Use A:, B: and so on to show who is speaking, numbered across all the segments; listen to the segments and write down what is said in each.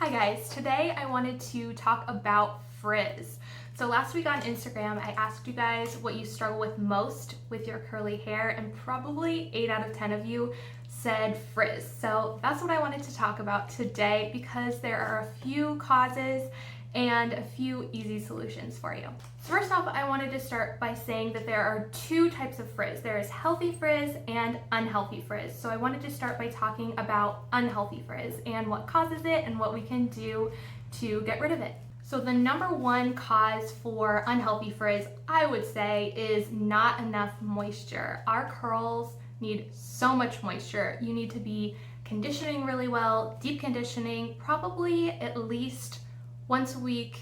A: Hi guys, today I wanted to talk about frizz. So last week on Instagram, I asked you guys what you struggle with most with your curly hair, and probably 8 out of 10 of you said frizz. So that's what I wanted to talk about today because there are a few causes and a few easy solutions for you. So first off, I wanted to start by saying that there are two types of frizz. There is healthy frizz and unhealthy frizz. So I wanted to start by talking about unhealthy frizz and what causes it and what we can do to get rid of it. So the number one cause for unhealthy frizz, I would say, is not enough moisture. Our curls need so much moisture. You need to be conditioning really well, deep conditioning, probably at least once a week,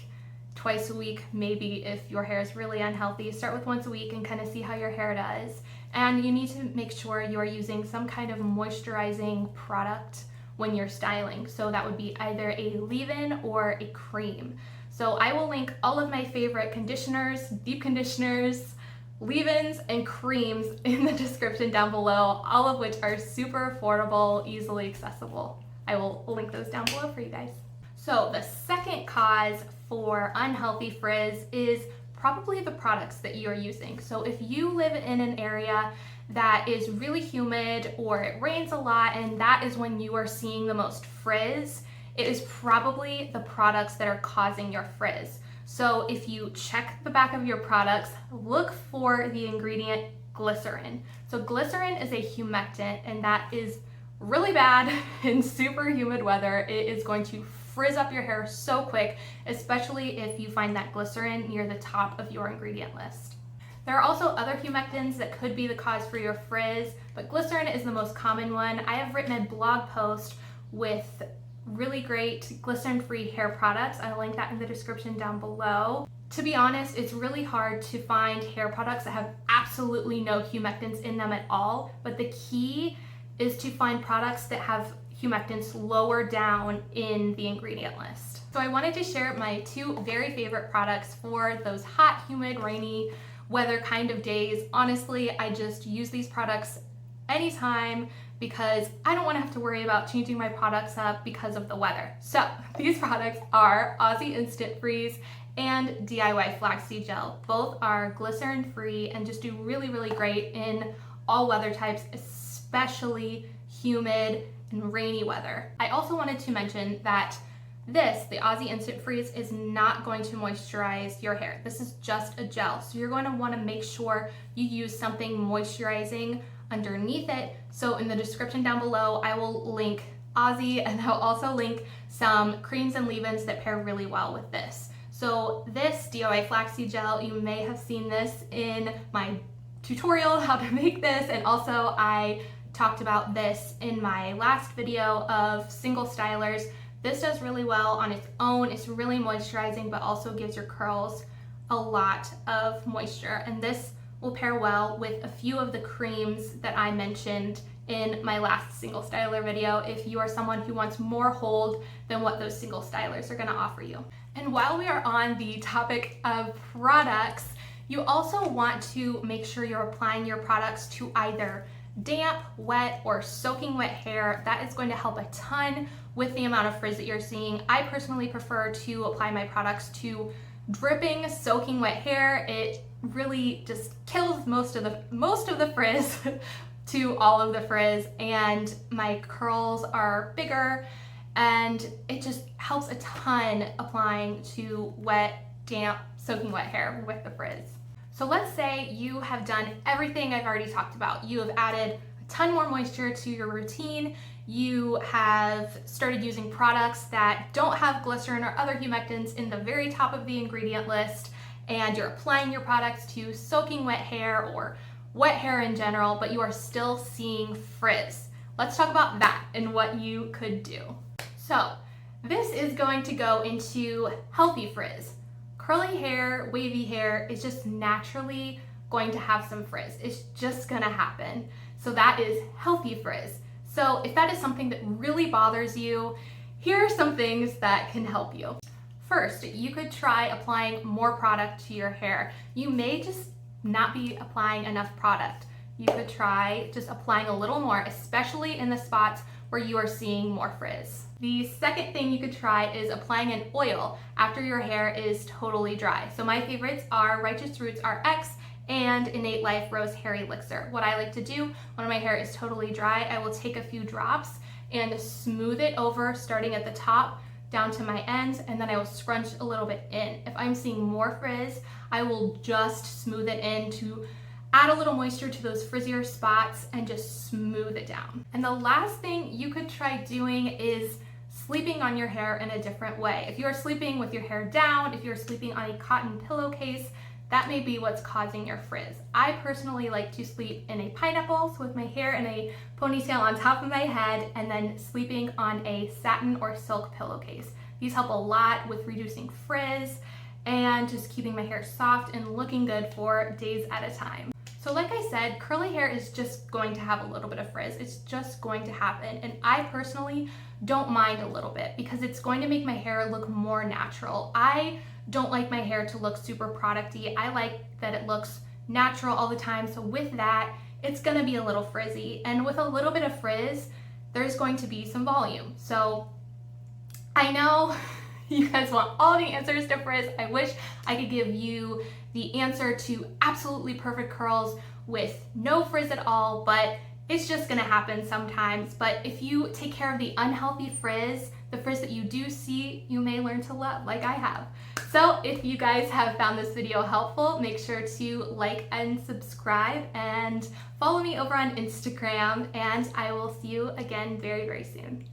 A: twice a week, maybe if your hair is really unhealthy. Start with once a week and kind of see how your hair does. And you need to make sure you are using some kind of moisturizing product when you're styling. So that would be either a leave-in or a cream. So I will link all of my favorite conditioners, deep conditioners, leave-ins, and creams in the description down below, all of which are super affordable, easily accessible. I will link those down below for you guys. So the second cause for unhealthy frizz is probably the products that you are using. So if you live in an area that is really humid or it rains a lot and that is when you are seeing the most frizz, it is probably the products that are causing your frizz. So if you check the back of your products, look for the ingredient glycerin. So glycerin is a humectant, and that is really bad in super humid weather. It is going to frizz up your hair so quick, especially if you find that glycerin near the top of your ingredient list. There are also other humectants that could be the cause for your frizz, but glycerin is the most common one. I have written a blog post with really great glycerin-free hair products. I'll link that in the description down below. To be honest, it's really hard to find hair products that have absolutely no humectants in them at all, but the key is to find products that have humectants lower down in the ingredient list. So I wanted to share my two very favorite products for those hot, humid, rainy weather kind of days. Honestly, I just use these products anytime because I don't want to have to worry about changing my products up because of the weather. So these products are Aussie Instant Freeze and DIY Flaxseed Gel. Both are glycerin free and just do really, really great in all weather types, especially humid and rainy weather. I also wanted to mention that the Aussie Instant Freeze, is not going to moisturize your hair. This is just a gel. So you're going to want to make sure you use something moisturizing underneath it. So in the description down below, I will link Aussie, and I'll also link some creams and leave-ins that pair really well with this. So this DIY Flaxseed Gel, you may have seen this in my tutorial how to make this, and also I talked about this in my last video of single stylers. This does really well on its own. It's really moisturizing, but also gives your curls a lot of moisture. And this will pair well with a few of the creams that I mentioned in my last single styler video if you are someone who wants more hold than what those single stylers are gonna offer you. And while we are on the topic of products, you also want to make sure you're applying your products to either damp, wet, or soaking wet hair. That is going to help a ton with the amount of frizz that you're seeing. I personally prefer to apply my products to dripping, soaking wet hair. It really just kills most of the frizz to all of the frizz, and my curls are bigger, and it just helps a ton applying to wet, damp, soaking wet hair with the frizz. So let's say you have done everything I've already talked about. You have added a ton more moisture to your routine. You have started using products that don't have glycerin or other humectants in the very top of the ingredient list, and you're applying your products to soaking wet hair or wet hair in general, but you are still seeing frizz. Let's talk about that and what you could do. So this is going to go into healthy frizz. Curly hair, wavy hair is just naturally going to have some frizz. It's just gonna happen. So that is healthy frizz. So if that is something that really bothers you, here are some things that can help you. First, you could try applying more product to your hair. You may just not be applying enough product. You could try just applying a little more, especially in the spots where you are seeing more frizz. The second thing you could try is applying an oil after your hair is totally dry. So my favorites are Righteous Roots RX and Innate Life Rose Hair Elixir. What I like to do when my hair is totally dry, I will take a few drops and smooth it over, starting at the top down to my ends, and then I will scrunch a little bit in. If I'm seeing more frizz, I will just smooth it in to add a little moisture to those frizzier spots and just smooth it down. And the last thing you could try doing is sleeping on your hair in a different way. If you're sleeping with your hair down, if you're sleeping on a cotton pillowcase, that may be what's causing your frizz. I personally like to sleep in a pineapple, so with my hair in a ponytail on top of my head, and then sleeping on a satin or silk pillowcase. These help a lot with reducing frizz and just keeping my hair soft and looking good for days at a time. So like I said, curly hair is just going to have a little bit of frizz. It's just going to happen. And I personally don't mind a little bit because it's going to make my hair look more natural. I don't like my hair to look super producty. I like that it looks natural all the time. So with that, it's gonna be a little frizzy. And with a little bit of frizz, there's going to be some volume. So I know you guys want all the answers to frizz. I wish I could give you the answer to absolutely perfect curls with no frizz at all, but it's just gonna happen sometimes. But if you take care of the unhealthy frizz, the frizz that you do see, you may learn to love, like I have. So if you guys have found this video helpful, make sure to like and subscribe and follow me over on Instagram, and I will see you again very, very soon.